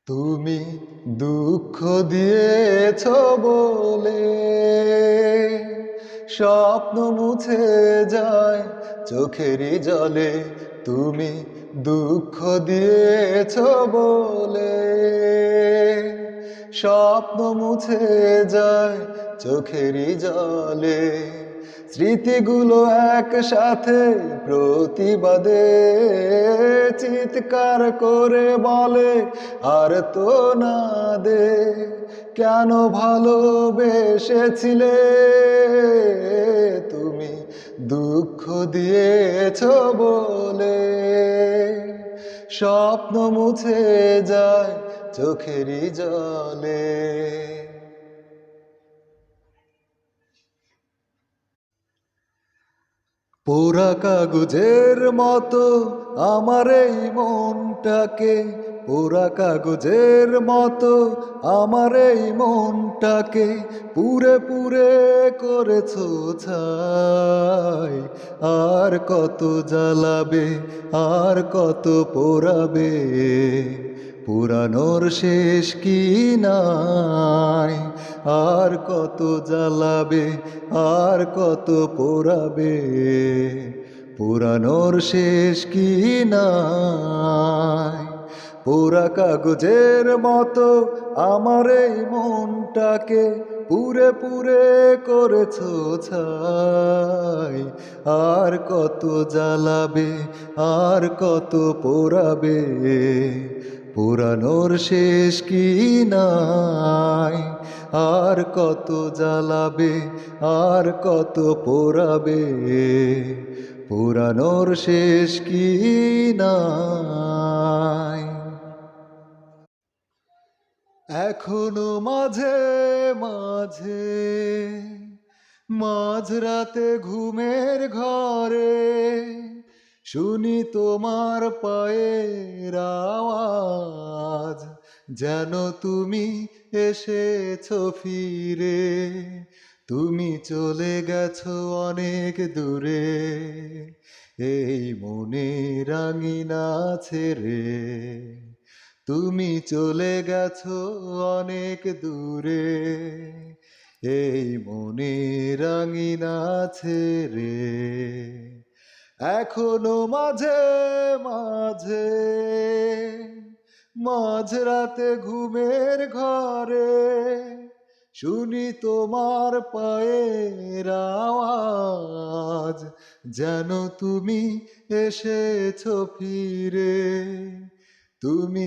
তুমি দুঃখ দিয়েছ বলে স্বপ্ন মুছে যায় চোখেরই জলে। তুমি দুঃখ দিয়েছ বলে স্বপ্ন মুছে যায় চোখেরই জলে। স্মৃতিগুলো একসাথে প্রতিবাদে চিৎকার করে বলে আর তো না দে। কেন ভালোবেসেছিলে তুমি দুঃখ দিয়েছ বলে স্বপ্ন মুছে যায় চোখেরই জলে। পোড়া কাগজের মতো আমার এই মনটাকে, পোড়া কাগজের মতো আমার এই মনটাকে পুরে পুরে করেছো ছাই। আর কত জ্বালাবে, আর কত পোড়াবে, পুরানোর শেষ কি নাই। আর কত জ্বালাবে, আর কত পোড়াবে, পুরানোর শেষ কি নাই। পোড়া কাগজের মতো আমার এই মনটাকে পুরে পুরে করেছো ছাই। আর কত জ্বালাবে, আর কত পোড়াবে, পুরানোর শেষ কি নাই। আর কত জ্বালাবে, আর কত পোড়াবে, পুরানোর শেষ কি নাই। এখনো মাঝে মাঝে মাঝরাতে ঘুমের ঘরে শুনি তোমার পায়ের আওয়াজ, যেন তুমি এসেছো ফিরে। তুমি চলে গেছো অনেক দূরে এই মনে রাঙিনা ছেড়ে। তুমি চলে গেছো অনেক দূরে এই মনে রাঙিনা ছেড়ে। এখনো মাঝে মাঝে মাঝরাতে ঘুমের ঘরে শুনি তোমার পায়ের আওয়াজ, যেন তুমি এসেছো ফিরে। তুমি